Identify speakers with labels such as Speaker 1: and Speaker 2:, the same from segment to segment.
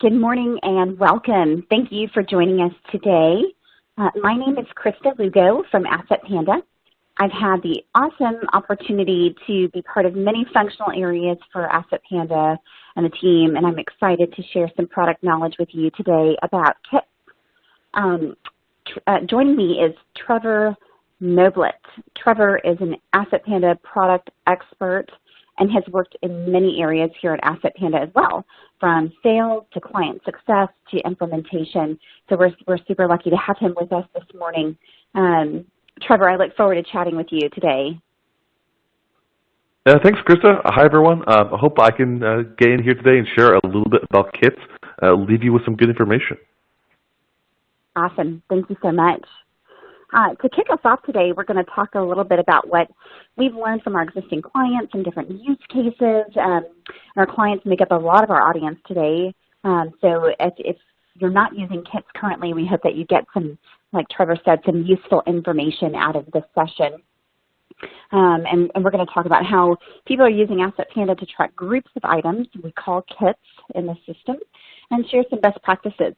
Speaker 1: Good morning and welcome. Thank you for joining us today. My name is Krista Lugo from Asset Panda. I've had the awesome opportunity to be part of many functional areas for Asset Panda and the team, and I'm excited to share some product knowledge with you today about kits. Joining me is Trevor Noblet. Trevor is an Asset Panda product expert and has worked in many areas here at Asset Panda as well, from sales to client success to implementation. So we're super lucky to have him with us this morning. Trevor, I look forward to chatting with you today.
Speaker 2: Thanks, Krista. Hi, everyone. I hope I can get in here today and share a little bit about kits, leave you with some good information.
Speaker 1: Awesome. Thank you so much. To kick us off today, we're going to talk a little bit about what we've learned from our existing clients and different use cases. Our clients make up a lot of our audience today. So if you're not using kits currently, we hope that you get some, like Trevor said, some useful information out of this session. And we're going to talk about how people are using Asset Panda to track groups of items we call kits in the system and share some best practices.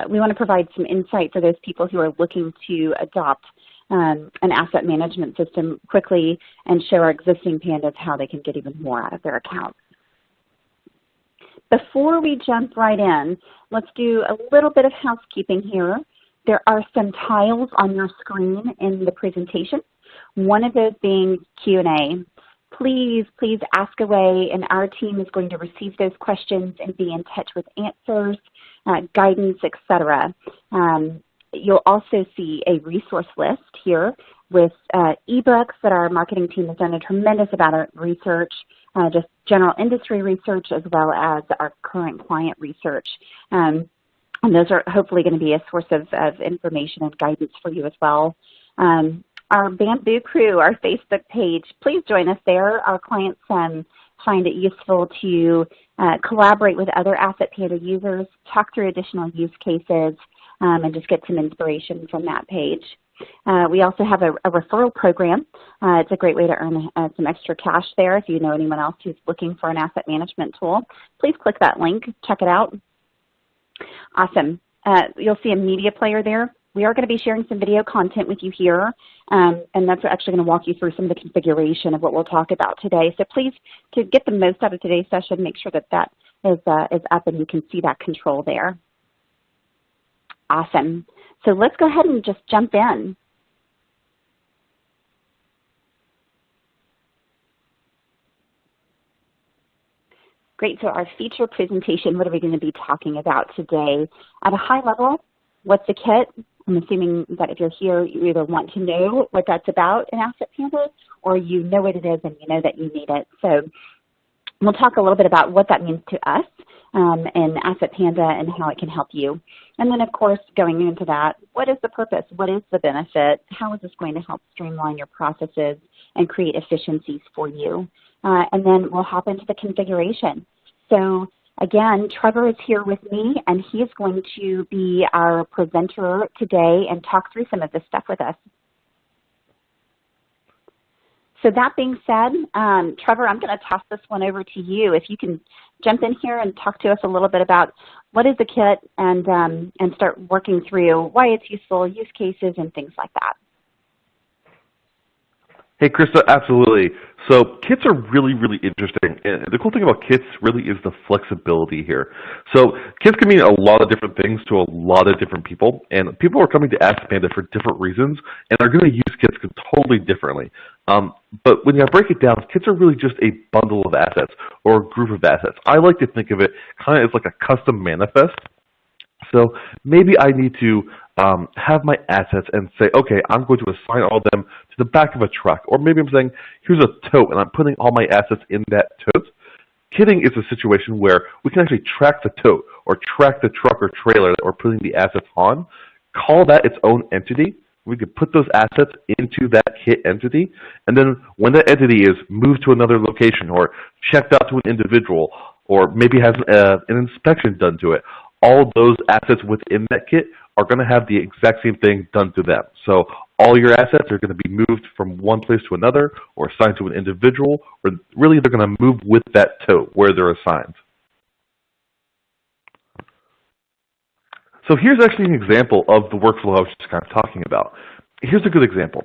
Speaker 1: We want to provide some insight for those people who are looking to adopt an asset management system quickly and show our existing Pandas how they can get even more out of their accounts. Before we jump right in, let's do a little bit of housekeeping here. There are some tiles on your screen in the presentation, one of those being Q&A. Please ask away, and our team is going to receive those questions and be in touch with answers, guidance, etc. You'll also see a resource list here with ebooks that our marketing team has done a tremendous amount of research, just general industry research as well as our current client research. And those are hopefully going to be a source of information and guidance for you as well. Our Bamboo Crew, our Facebook page, please join us there. Our clients find it useful to collaborate with other Asset Panda users, talk through additional use cases, and just get some inspiration from that page. We also have a referral program. It's a great way to earn some extra cash there. If you know anyone else who's looking for an asset management tool, please click that link, check it out. Awesome. You'll see a media player there. We are going to be sharing some video content with you here, and that's actually going to walk you through some of the configuration of what we'll talk about today. So please, to get the most out of today's session, make sure that that is up and you can see that control there. Awesome. So let's go ahead and just jump in. Great. So our feature presentation, what are we going to be talking about today? At a high level, what's a kit? I'm assuming that if you're here, you either want to know what that's about in Asset Panda, or you know what it is and you know that you need it. So we'll talk a little bit about what that means to us in Asset Panda and how it can help you. And then, of course, going into that, what is the purpose? What is the benefit? How is this going to help streamline your processes and create efficiencies for you? And then we'll hop into the configuration. So again, Trevor is here with me, and he is going to be our presenter today and talk through some of this stuff with us. So that being said, Trevor, I'm going to toss this one over to you. If you can jump in here and talk to us a little bit about what is the kit and start working through why it's useful, use cases, and things like that.
Speaker 2: Hey, Krista, absolutely. So kits are really, really interesting. And the cool thing about kits really is the flexibility here. So kits can mean a lot of different things to a lot of different people. And people are coming to Asset Panda for different reasons and are going to use kits totally differently. But when you break it down, kits are really just a bundle of assets or a group of assets. I like to think of it kind of as like a custom manifest. So maybe I need to have my assets and say, okay, I'm going to assign all of them to the back of a truck. Or maybe I'm saying, here's a tote, and I'm putting all my assets in that tote. Kitting is a situation where we can actually track the tote or track the truck or trailer that we're putting the assets on, call that its own entity. We could put those assets into that kit entity, and then when that entity is moved to another location or checked out to an individual or maybe has an inspection done to it, all those assets within that kit are going to have the exact same thing done to them. So all your assets are going to be moved from one place to another or assigned to an individual, or really they're going to move with that tote where they're assigned. So here's actually an example of the workflow I was just kind of talking about. Here's a good example.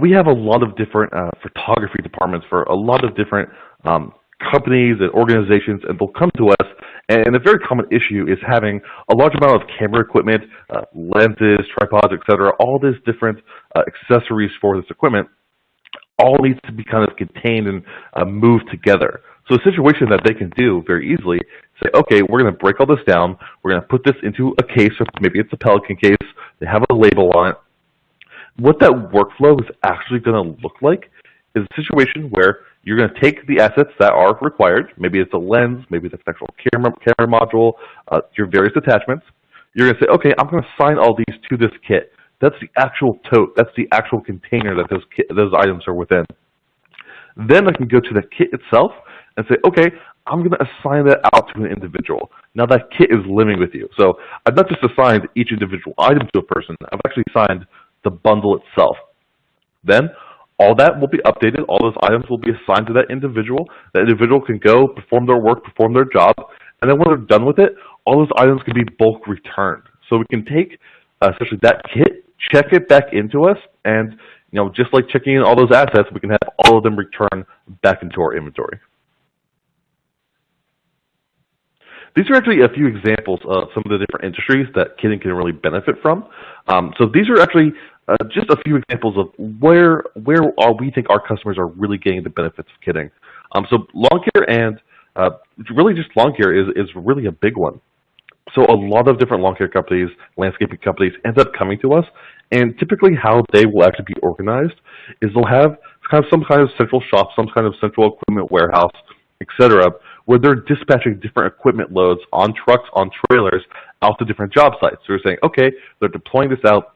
Speaker 2: We have a lot of different photography departments for a lot of different companies and organizations, and they'll come to us, and a very common issue is having a large amount of camera equipment, lenses, tripods, etc., all these different accessories for this equipment, all needs to be kind of contained and moved together. So a situation that they can do very easily, say, okay, we're going to break all this down, we're going to put this into a case, or maybe it's a Pelican case, they have a label on it. What that workflow is actually going to look like is a situation where you're going to take the assets that are required, maybe it's a lens, maybe it's an actual camera module, your various attachments. You're going to say, okay, I'm going to assign all these to this kit. That's the actual tote, that's the actual container that those items are within. Then I can go to the kit itself and say, okay, I'm going to assign that out to an individual. Now that kit is living with you. So I've not just assigned each individual item to a person, I've actually assigned the bundle itself. Then all that will be updated, all those items will be assigned to that individual. That individual can go, perform their work, perform their job, and then when they're done with it, all those items can be bulk returned. So we can take essentially that kit, check it back into us, and just like checking in all those assets, we can have all of them return back into our inventory. These are actually a few examples of some of the different industries that kitting can really benefit from. So these are actually just a few examples of where we think our customers are really getting the benefits of kitting. So lawn care and really just lawn care is really a big one. So a lot of different lawn care companies, landscaping companies end up coming to us, and typically how they will actually be organized is they'll have some kind of central shop, some kind of central equipment warehouse, etc., where they're dispatching different equipment loads on trucks, on trailers, out to different job sites. So they're saying, okay, they're deploying this out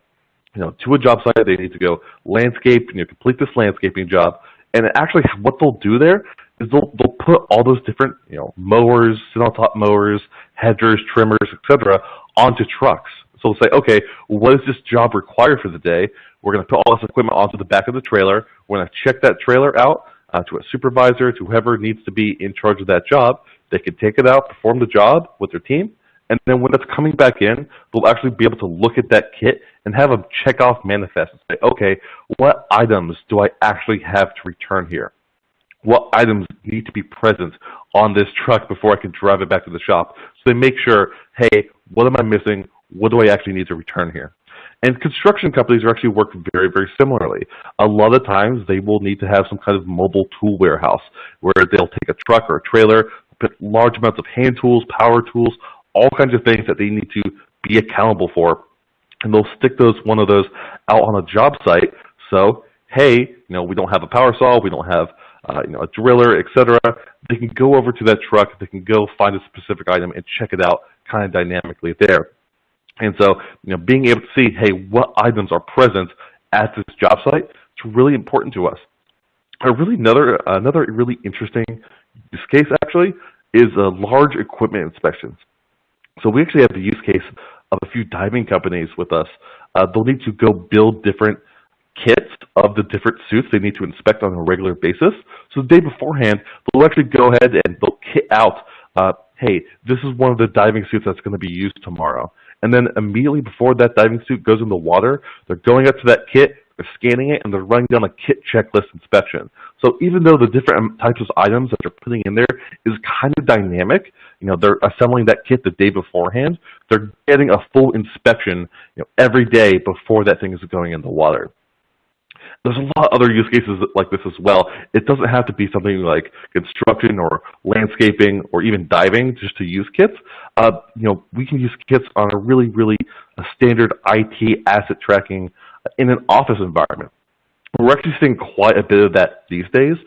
Speaker 2: to a job site. They need to go landscape, complete this landscaping job. And actually what they'll do there is they'll put all those different mowers, sit-on-top mowers, hedgers, trimmers, etc. onto trucks. So they'll say, okay, what does this job require for the day? We're going to put all this equipment onto the back of the trailer. We're going to check that trailer out to a supervisor, to whoever needs to be in charge of that job. They can take it out, perform the job with their team, and then when it's coming back in, they'll actually be able to look at that kit and have a check-off manifest and say, okay, what items do I actually have to return here? What items need to be present on this truck before I can drive it back to the shop? So they make sure, hey, what am I missing? What do I actually need to return here? And construction companies are actually work very, very similarly. A lot of times they will need to have some kind of mobile tool warehouse where they'll take a truck or a trailer, put large amounts of hand tools, power tools, all kinds of things that they need to be accountable for, and they'll stick one of those out on a job site. So, hey, we don't have a power saw, we don't have a driller, etc. They can go over to that truck, they can go find a specific item and check it out kind of dynamically there. And so, being able to see, hey, what items are present at this job site, it's really important to us. Another really interesting use case actually is large equipment inspections. So we actually have the use case of a few diving companies with us. They'll need to go build different kits of the different suits they need to inspect on a regular basis. So the day beforehand, they'll actually go ahead and they'll kit out, hey, this is one of the diving suits that's going to be used tomorrow. And then immediately before that diving suit goes in the water, they're going up to that kit, they're scanning it, and they're running down a kit checklist inspection. So even though the different types of items that they're putting in there is kind of dynamic, they're assembling that kit the day beforehand, they're getting a full inspection every day before that thing is going in the water. There's a lot of other use cases like this as well. It doesn't have to be something like construction or landscaping or even diving just to use kits. We can use kits on a really, really standard IT asset tracking in an office environment. We're actually seeing quite a bit of that these days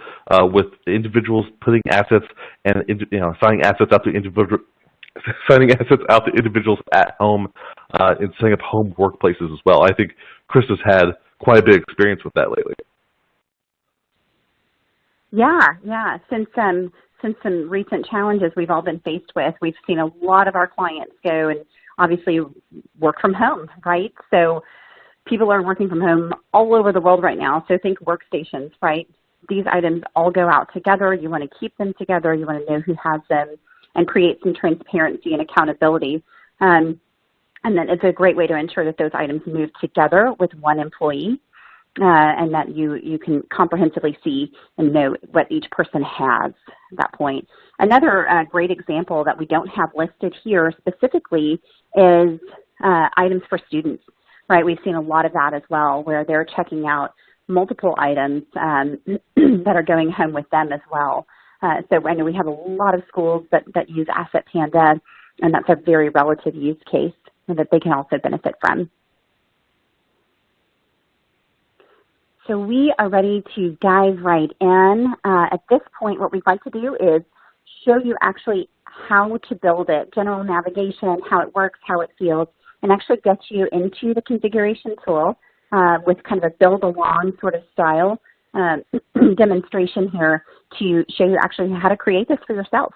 Speaker 2: with individuals putting assets and assigning assets out to individuals at home and setting up home workplaces as well. I think Chris has had quite a bit of experience with that lately.
Speaker 1: Yeah. Since some recent challenges we've all been faced with, we've seen a lot of our clients go and obviously work from home, right? So people are working from home all over the world right now. So think workstations, right? These items all go out together. You want to keep them together. You want to know who has them and create some transparency and accountability. And then it's a great way to ensure that those items move together with one employee, and that you can comprehensively see and know what each person has at that point. Another great example that we don't have listed here specifically is items for students, right? We've seen a lot of that as well, where they're checking out multiple items that are going home with them as well. So I know we have a lot of schools that use Asset Panda, and that's a very relative use case that they can also benefit from. So we are ready to dive right in. At this point, what we'd like to do is show you actually how to build it, general navigation, how it works, how it feels, and actually get you into the configuration tool with kind of a build-along sort of style demonstration here to show you actually how to create this for yourself.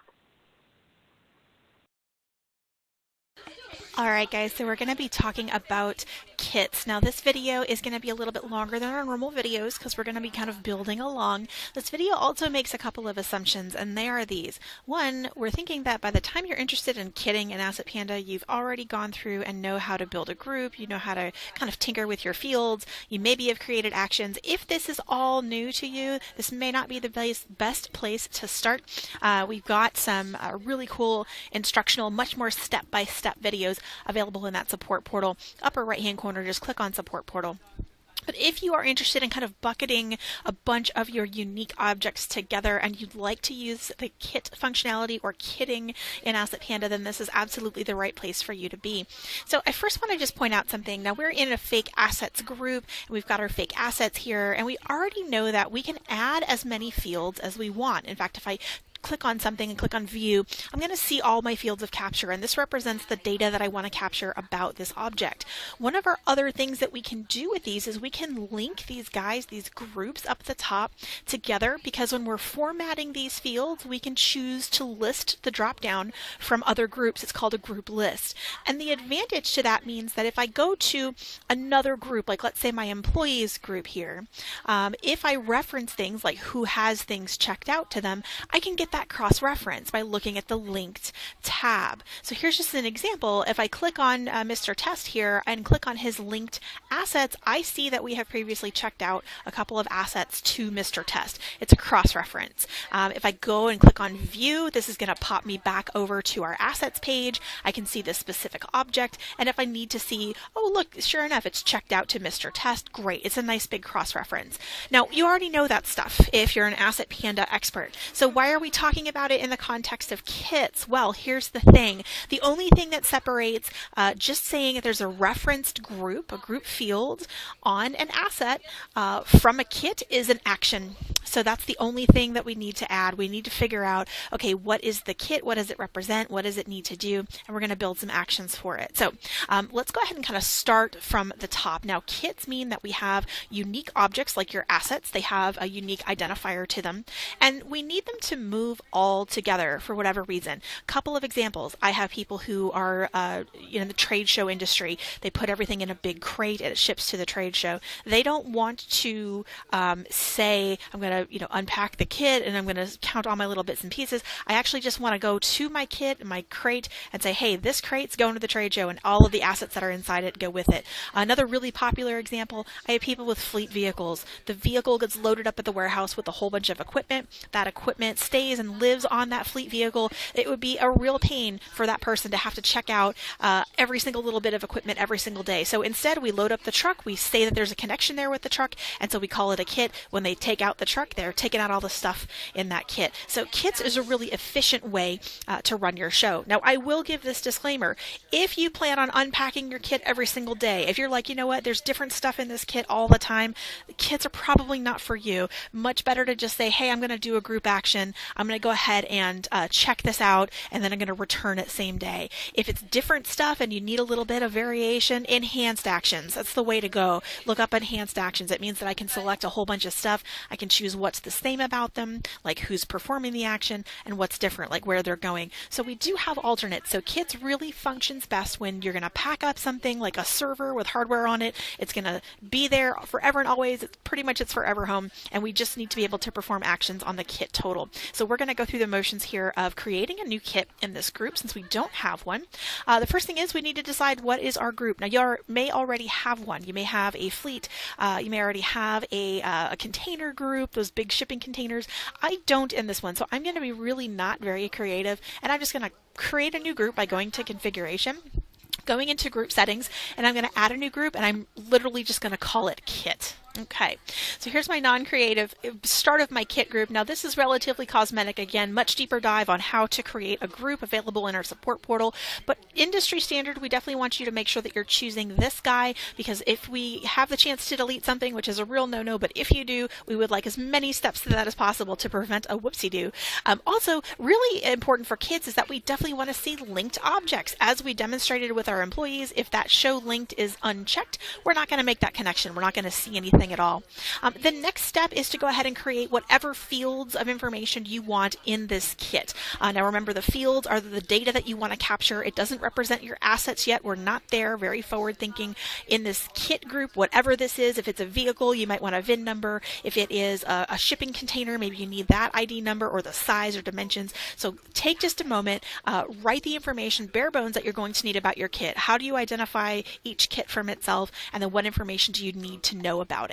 Speaker 3: All right, guys, so we're going to be talking about kits. Now, this video is going to be a little bit longer than our normal videos because we're going to be kind of building along. This video also makes a couple of assumptions, and they are these. One, we're thinking that by the time you're interested in kitting in Asset Panda, you've already gone through and know how to build a group. You know how to kind of tinker with your fields. You maybe have created actions. If this is all new to you, this may not be the best place to start. We've got some really cool instructional, much more step-by-step videos available in that support portal. Upper right-hand corner, just click on support portal. But if you are interested in kind of bucketing a bunch of your unique objects together and you'd like to use the kit functionality or kitting in Asset Panda, then this is absolutely the right place for you to be. So I first want to just point out something. Now, we're in a fake assets group, and we've got our fake assets here, and we already know that we can add as many fields as we want. In fact, if I click on something and click on view, I'm going to see all my fields of capture, and this represents the data that I want to capture about this object. One of our other things that we can do with these is we can link these guys, these groups up at the top together, because when we're formatting these fields, we can choose to list the dropdown from other groups. It's called a group list. And the advantage to that means that if I go to another group, like let's say my employees group here, if I reference things like who has things checked out to them, I can get that cross-reference by looking at the linked tab. So here's just an example. If I click on Mr. Test here and click on his linked assets, I see that we have previously checked out a couple of assets to Mr. Test. It's a cross-reference. If I go and click on View, this is going to pop me back over to our assets page. I can see this specific object, and if I need to see, oh look, sure enough, it's checked out to Mr. Test, great. It's a nice big cross-reference. Now, you already know that stuff if you're an Asset Panda expert. So why are we talking about it in the context of kits? Well, here's the thing. The only thing that separates just saying that there's a referenced group, a group field on an asset from a kit is an action. So that's the only thing that we need to add. We need to figure out, okay, what is the kit? What does it represent? What does it need to do? And we're going to build some actions for it. So let's go ahead and kind of start from the top. Now, kits mean that we have unique objects like your assets. They have a unique identifier to them, and we need them to move all together for whatever reason. Couple of examples. I have people who are in the trade show industry. They put everything in a big crate and it ships to the trade show. They don't want to say, I'm going to unpack the kit and I'm going to count all my little bits and pieces. I actually just want to go to my kit and my crate and say, hey, this crate's going to the trade show and all of the assets that are inside it go with it. Another really popular example, I have people with fleet vehicles. The vehicle gets loaded up at the warehouse with a whole bunch of equipment. That equipment stays and lives on that fleet vehicle. It would be a real pain for that person to have to check out every single little bit of equipment every single day. So instead, we load up the truck. We say that there's a connection there with the truck, and so we call it a kit. When they take out the truck, they're taking out all the stuff in that kit. So kits is a really efficient way to run your show. Now, I will give this disclaimer. If you plan on unpacking your kit every single day, if you're like, you know what, there's different stuff in this kit all the time, the kits are probably not for you. Much better to just say, hey, I'm going to do a group action. I'm going to go ahead and check this out, and then I'm going to return it same day. If it's different stuff and you need a little bit of variation, enhanced actions. That's the way to go. Look up enhanced actions. It means that I can select a whole bunch of stuff. I can choose what's the same about them, like who's performing the action, and what's different, like where they're going. So we do have alternates. So kits really functions best when you're going to pack up something like a server with hardware on it. It's going to be there forever and always. It's pretty much its forever home, and we just need to be able to perform actions on the kit total. So we're going to go through the motions here of creating a new kit in this this group since we don't have one. The first thing is we need to decide what is our group. Now you may already have one. You may have a fleet. You may already have a container group, those big shipping containers. I don't in this one, so I'm going to be really not very creative, and I'm just going to create a new group by going to configuration, going into group settings, and I'm going to add a new group, and I'm literally just going to call it kit. Okay, so here's my non-creative start of my kit group. Now this is relatively cosmetic. Again, much deeper dive on how to create a group available in our support portal. But industry standard, we definitely want you to make sure that you're choosing this guy, because if we have the chance to delete something, which is a real no-no, but if you do, we would like as many steps to that as possible to prevent a whoopsie-doo. Also, really important for kids is that we definitely want to see linked objects. As we demonstrated with our employees, if that show linked is unchecked, we're not going to make that connection. We're not going to see anything at all. The next step is to go ahead and create whatever fields of information you want in this kit. Now remember, the fields are the data that you want to capture. It doesn't represent your assets yet. We're not there. Very forward thinking. In this kit group, whatever this is, if it's a vehicle, you might want a VIN number. If it is a shipping container, maybe you need that ID number or the size or dimensions. So take just a moment, write the information, bare bones, that you're going to need about your kit. How do you identify each kit from itself, and then what information do you need to know about it?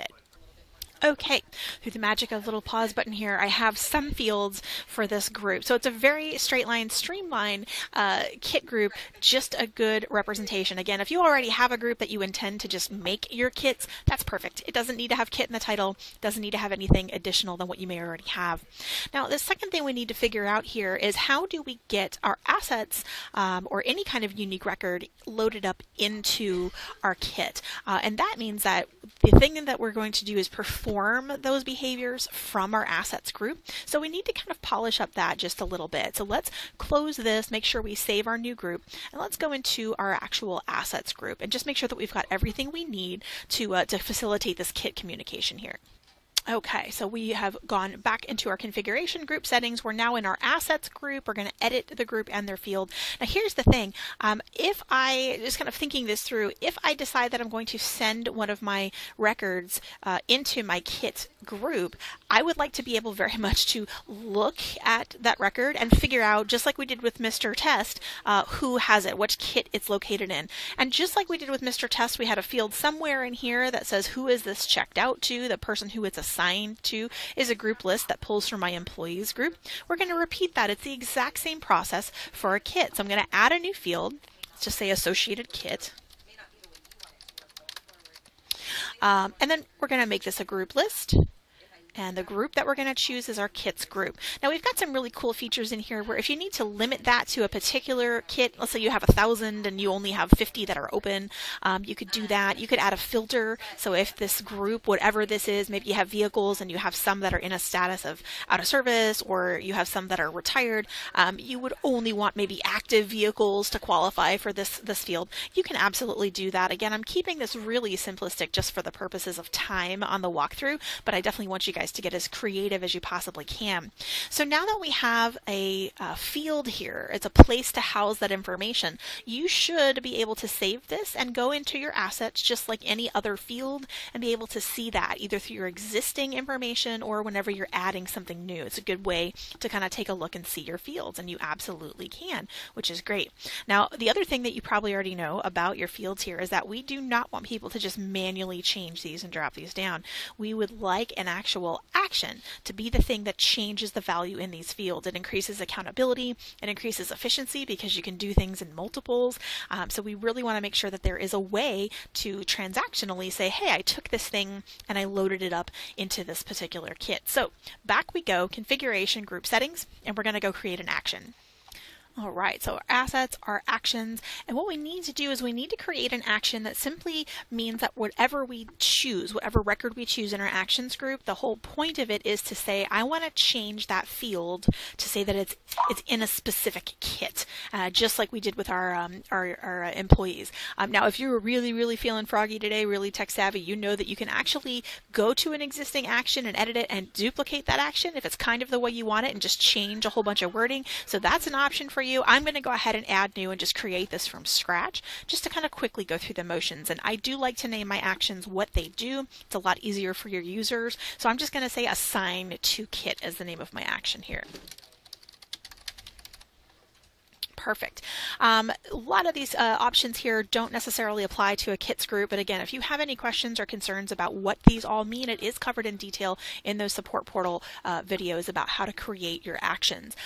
Speaker 3: Okay, through the magic of the little pause button here, I have some fields for this group. So it's a very straight line, streamlined kit group, just a good representation. Again, if you already have a group that you intend to just make your kits, that's perfect. It doesn't need to have kit in the title, doesn't need to have anything additional than what you may already have. Now, the second thing we need to figure out here is how do we get our assets or any kind of unique record loaded up into our kit. And that means that the thing that we're going to do is perform those behaviors from our assets group. So we need to kind of polish up that just a little bit. So let's close this, make sure we save our new group, and let's go into our actual assets group and just make sure that we've got everything we need to facilitate this kit communication here. Okay, so we have gone back into our configuration group settings. We're now in our assets group. We're going to edit the group and their field. Now here's the thing. If I, just kind of thinking this through, if I decide that I'm going to send one of my records into my kit group, I would like to be able very much to look at that record and figure out, just like we did with Mr. Test, who has it, which kit it's located in. And just like we did with Mr. Test, we had a field somewhere in here that says who is this checked out to. The person who it's assigned to is a group list that pulls from my employees group. We're going to repeat that. It's the exact same process for a kit. So I'm going to add a new field. Let's just say associated kit. And then we're going to make this a group list. And the group that we're going to choose is our kits group. Now we've got some really cool features in here where if you need to limit that to a particular kit, let's say you have 1,000 and you only have 50 that are open, you could do that. You could add a filter. So if this group, whatever this is, maybe you have vehicles and you have some that are in a status of out of service, or you have some that are retired, you would only want maybe active vehicles to qualify for this field. You can absolutely do that. Again, I'm keeping this really simplistic just for the purposes of time on the walkthrough, but I definitely want you guys to get as creative as you possibly can. So now that we have a field here, it's a place to house that information, you should be able to save this and go into your assets just like any other field and be able to see that either through your existing information or whenever you're adding something new. It's a good way to kind of take a look and see your fields, and you absolutely can, which is great. Now, the other thing that you probably already know about your fields here is that we do not want people to just manually change these and drop these down. We would like an actual action to be the thing that changes the value in these fields. It increases accountability, it increases efficiency because you can do things in multiples. So we really want to make sure that there is a way to transactionally say, hey, I took this thing and I loaded it up into this particular kit. So back we go, configuration, group settings, and we're going to go create an action. All right, so our assets, our actions, and what we need to do is we need to create an action that simply means that whatever we choose, whatever record we choose in our actions group, the whole point of it is to say, I want to change that field to say that it's in a specific kit, just like we did with our employees. Now, if you're really feeling froggy today, really tech savvy, you know that you can actually go to an existing action and edit it and duplicate that action if it's kind of the way you want it and just change a whole bunch of wording. So that's an option for you. I'm going to go ahead and add new and just create this from scratch just to kind of quickly go through the motions. And I do like to name my actions what they do. It's a lot easier for your users. So I'm just going to say assign to kit as the name of my action here. Perfect. A lot of these options here don't necessarily apply to a kits group, but again, if you have any questions or concerns about what these all mean, it is covered in detail in those support portal videos about how to create your actions.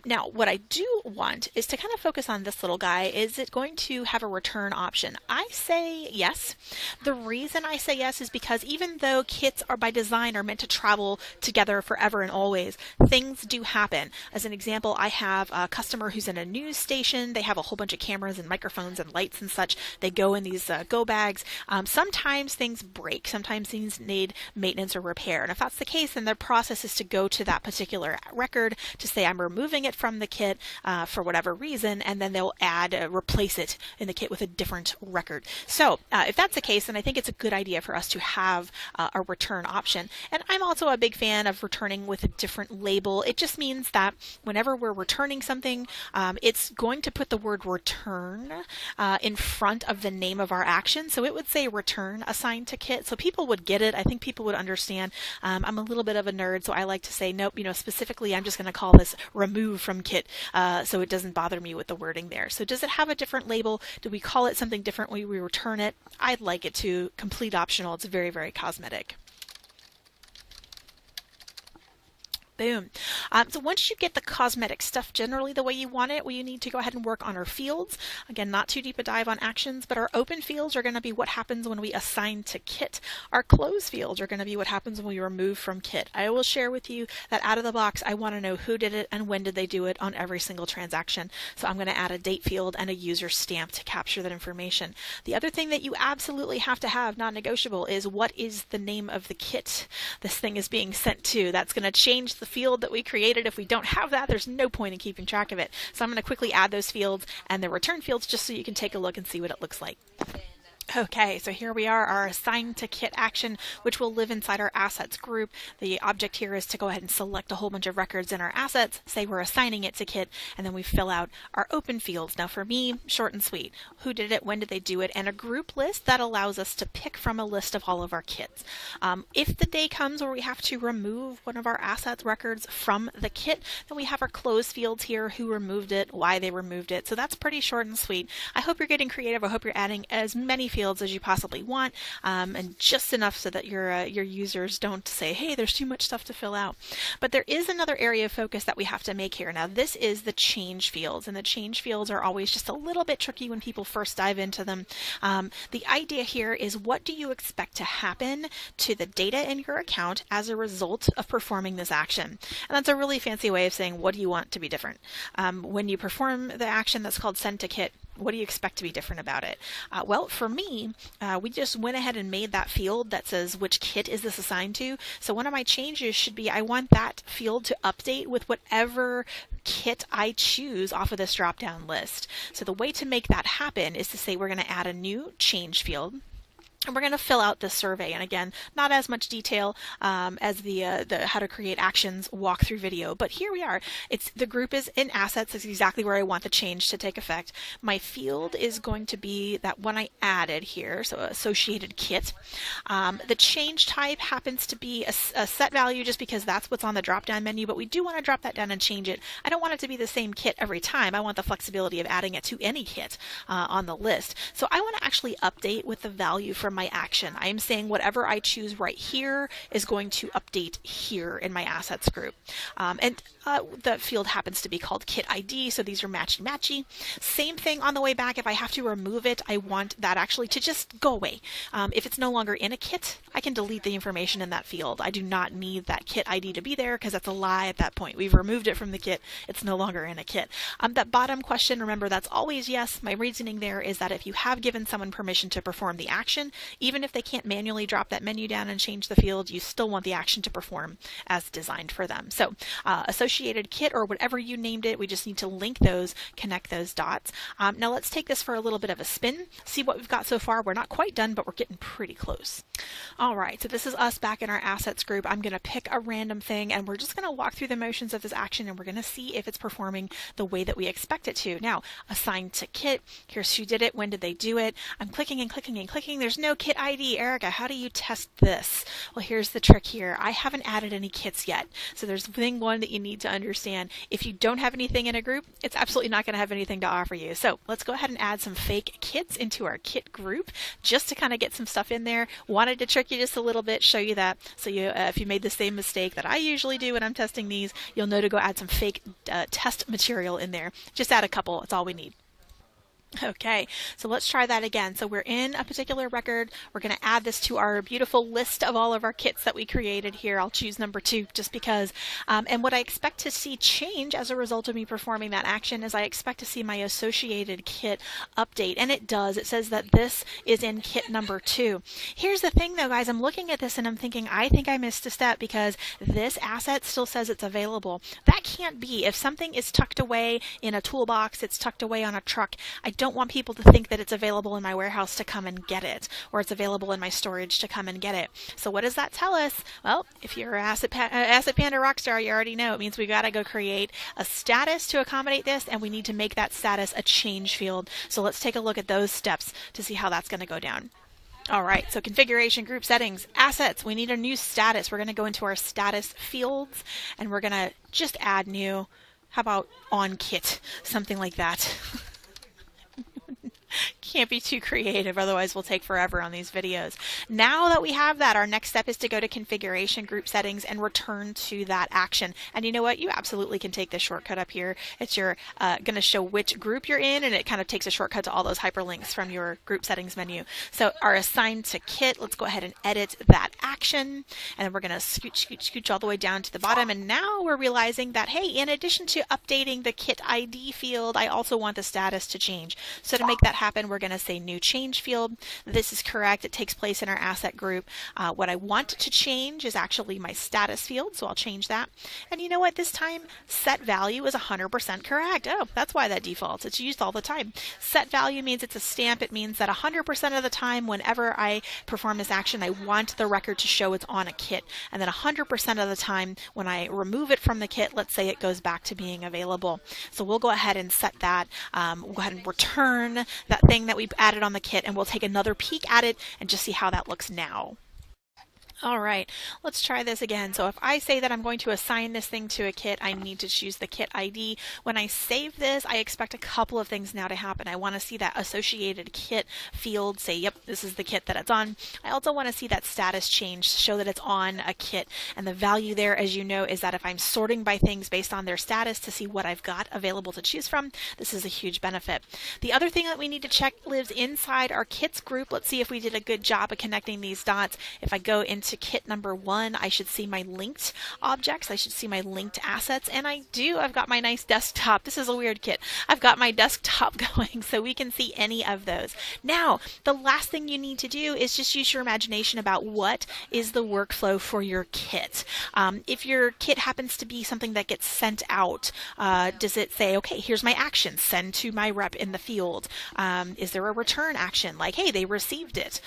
Speaker 3: Now, what I do want is to kind of focus on this little guy. Is it going to have a return option? I say yes. The reason I say yes is because even though kits are by design are meant to travel together forever and always, things do happen. As an example, I have a customer who's in a news station. They have a whole bunch of cameras and microphones and lights and such. They go in these go bags. Sometimes things break. Sometimes things need maintenance or repair. And if that's the case, then the process is to go to that particular record to say I'm removing it from the kit for whatever reason, and then they'll replace it in the kit with a different record. So if that's the case, then I think it's a good idea for us to have a return option. And I'm also a big fan of returning with a different label. It just means that whenever we're returning something, it's going to put the word return in front of the name of our action. So it would say return assigned to kit. So people would get it. I think people would understand. I'm a little bit of a nerd, so I like to say, nope, specifically I'm just going to call this remove from kit so it doesn't bother me with the wording there. So does it have a different label? Do we call it something different when we return it? I'd like it to. Complete optional. It's very, very cosmetic. Boom. So once you get the cosmetic stuff generally the way you want it, you need to go ahead and work on our fields. Again, not too deep a dive on actions, but our open fields are going to be what happens when we assign to kit. Our close fields are going to be what happens when we remove from kit. I will share with you that out of the box, I want to know who did it and when did they do it on every single transaction. So I'm going to add a date field and a user stamp to capture that information. The other thing that you absolutely have to have, non-negotiable, is what is the name of the kit this thing is being sent to. That's going to change the field that we created. If we don't have that, there's no point in keeping track of it. So I'm going to quickly add those fields and the return fields just so you can take a look and see what it looks like. Okay, so here we are, our assigned to kit action, which will live inside our assets group. The object here is to go ahead and select a whole bunch of records in our assets, say we're assigning it to kit, and then we fill out our open fields. Now for me, short and sweet. Who did it? When did they do it? And a group list that allows us to pick from a list of all of our kits. If the day comes where we have to remove one of our assets records from the kit, then we have our close fields here, who removed it, why they removed it. So that's pretty short and sweet. I hope you're getting creative. I hope you're adding as many fields as you possibly want, and just enough so that your users don't say, hey, there's too much stuff to fill out. But there is another area of focus that we have to make here. Now this is the change fields, and the change fields are always just a little bit tricky when people first dive into them. The idea here is, what do you expect to happen to the data in your account as a result of performing this action? And that's a really fancy way of saying, what do you want to be different? When you perform the action that's called send to kit, what do you expect to be different about it? Well, for me, we just went ahead and made that field that says which kit is this assigned to. So one of my changes should be, I want that field to update with whatever kit I choose off of this drop-down list. So the way to make that happen is to say we're going to add a new change field. And we're going to fill out this survey. And again, not as much detail as the how to create actions walkthrough video. But here we are. The group is in assets. It's exactly where I want the change to take effect. My field is going to be that one I added here, so associated kit. The change type happens to be a set value just because that's what's on the drop-down menu. But we do want to drop that down and change it. I don't want it to be the same kit every time. I want the flexibility of adding it to any kit on the list. So I want to actually update with the value from my action. I am saying whatever I choose right here is going to update here in my assets group. And the field happens to be called kit ID, so these are matchy-matchy. Same thing on the way back. If I have to remove it, I want that actually to just go away. If it's no longer in a kit, I can delete the information in that field. I do not need that kit ID to be there because that's a lie at that point. We've removed it from the kit. It's no longer in a kit. That bottom question, remember, that's always yes. My reasoning there is that if you have given someone permission to perform the action, even if they can't manually drop that menu down and change the field, you still want the action to perform as designed for them. So associated kit, or whatever you named it, we just need to link those, connect those dots. Now let's take this for a little bit of a spin, see what we've got so far. We're not quite done, but we're getting pretty close. All right, so this is us back in our assets group. I'm going to pick a random thing, and we're just going to walk through the motions of this action, and we're going to see if it's performing the way that we expect it to. Now, assigned to kit, here's who did it, when did they do it. I'm clicking and clicking and clicking. There's no kit ID. Erica, how do you test this? Well, here's the trick here. I haven't added any kits yet. So there's thing one that you need to understand. If you don't have anything in a group, it's absolutely not going to have anything to offer you. So let's go ahead and add some fake kits into our kit group just to kind of get some stuff in there. Wanted to trick you just a little bit, show you that. So if you made the same mistake that I usually do when I'm testing these, you'll know to go add some fake test material in there. Just add a couple. That's all we need. Okay, so let's try that again. So we're in a particular record. We're going to add this to our beautiful list of all of our kits that we created here. I'll choose number 2 just because. And what I expect to see change as a result of me performing that action is I expect to see my associated kit update. And it does. It says that this is in kit number 2. Here's the thing though, guys. I'm looking at this and I'm thinking, I think I missed a step because this asset still says it's available. That can't be. If something is tucked away in a toolbox, it's tucked away on a truck, I don't want people to think that it's available in my warehouse to come and get it, or it's available in my storage to come and get it. So what does that tell us? Well, if you're an Asset Panda rockstar, you already know it means we got to go create a status to accommodate this, and we need to make that status a change field. So let's take a look at those steps to see how that's going to go down. All right, so configuration, group settings, assets. We need a new status. We're going to go into our status fields, and we're going to just add new. How about on kit? Something like that. Can't be too creative, otherwise we'll take forever on these videos. Now that we have that, our next step is to go to configuration, group settings, and return to that action. And you know what? You absolutely can take this shortcut up here. It's your going to show which group you're in, and it kind of takes a shortcut to all those hyperlinks from your group settings menu. So our assigned to kit, let's go ahead and edit that action, and then we're going to scooch all the way down to the bottom. And now we're realizing that, hey, in addition to updating the kit ID field, I also want the status to change. So to make that happen, we're going to say new change field. This is correct. It takes place in our asset group. What I want to change is actually my status field, so I'll change that. And you know what? This time, set value is 100% correct. Oh, that's why that defaults. It's used all the time. Set value means it's a stamp. It means that 100% of the time, whenever I perform this action, I want the record to show it's on a kit. And then 100% of the time, when I remove it from the kit, let's say it goes back to being available. So we'll go ahead and set that. We'll go ahead and return that thing that we've added on the kit, and we'll take another peek at it and just see how that looks now. All right, let's try this again. So if I say that I'm going to assign this thing to a kit, I need to choose the kit ID. When I save this, I expect a couple of things now to happen. I want to see that associated kit field say, yep, this is the kit that it's on. I also want to see that status change to show that it's on a kit. And the value there, as you know, is that if I'm sorting by things based on their status to see what I've got available to choose from, this is a huge benefit. The other thing that we need to check lives inside our kits group. Let's see if we did a good job of connecting these dots. If I go into kit number 1, I should see my linked objects. I should see my linked assets, and I do. I've got my nice desktop. This is a weird kit. I've got my desktop going, so we can see any of those. Now, the last thing you need to do is just use your imagination about what is the workflow for your kit. If your kit happens to be something that gets sent out, does it say, okay, here's my action, send to my rep in the field? Is there a return action, like, hey, they received it?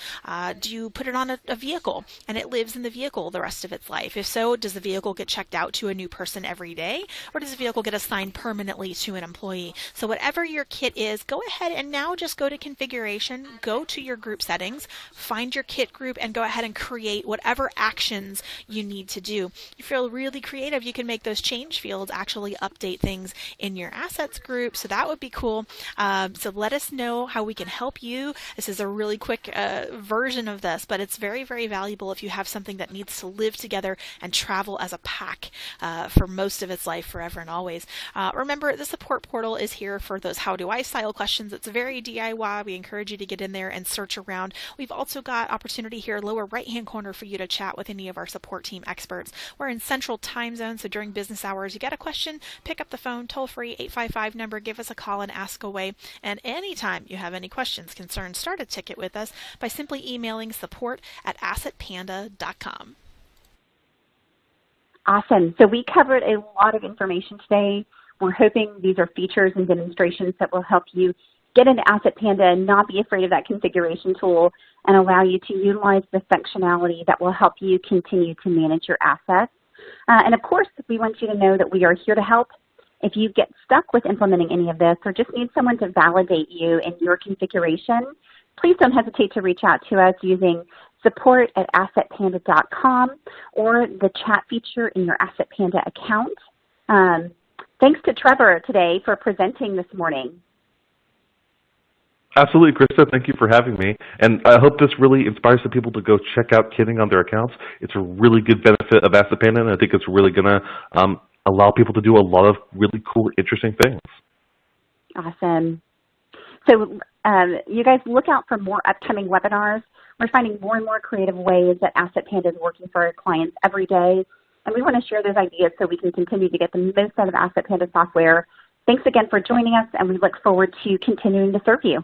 Speaker 3: Do you put it on a vehicle and it lives in the vehicle the rest of its life? If so, does the vehicle get checked out to a new person every day, or does the vehicle get assigned permanently to an employee? So whatever your kit is, go ahead and now just go to configuration, go to your group settings, find your kit group, and go ahead and create whatever actions you need to do. If you feel really creative, you can make those change fields actually update things in your assets group, so that would be cool. So let us know how we can help you. This is a really quick version of this, but it's very, very valuable if you have something that needs to live together and travel as a pack for most of its life, forever and always. Remember, the support portal is here for those how do I style questions. It's very DIY. We encourage you to get in there and search around. We've also got opportunity here, lower right hand corner, for you to chat with any of our support team experts. We're in Central Time Zone, so during business hours, you get a question, pick up the phone, toll free 855 number, give us a call and ask away. And anytime you have any questions, concerns, start a ticket with us by simply emailing support@assetpanda.com.
Speaker 1: Awesome. So we covered a lot of information today. We're hoping these are features and demonstrations that will help you get into Asset Panda and not be afraid of that configuration tool, and allow you to utilize the functionality that will help you continue to manage your assets. And of course, we want you to know that we are here to help. If you get stuck with implementing any of this or just need someone to validate you in your configuration, please don't hesitate to reach out to us using support@assetpanda.com or the chat feature in your Asset Panda account. Thanks to Trevor today for presenting this morning.
Speaker 2: Absolutely, Krista. Thank you for having me. And I hope this really inspires the people to go check out kitting on their accounts. It's a really good benefit of Asset Panda, and I think it's really going to allow people to do a lot of really cool, interesting things. Awesome.
Speaker 1: So you guys look out for more upcoming webinars. We're finding more and more creative ways that Asset Panda is working for our clients every day. And we want to share those ideas so we can continue to get the most out of Asset Panda software. Thanks again for joining us, and we look forward to continuing to serve you.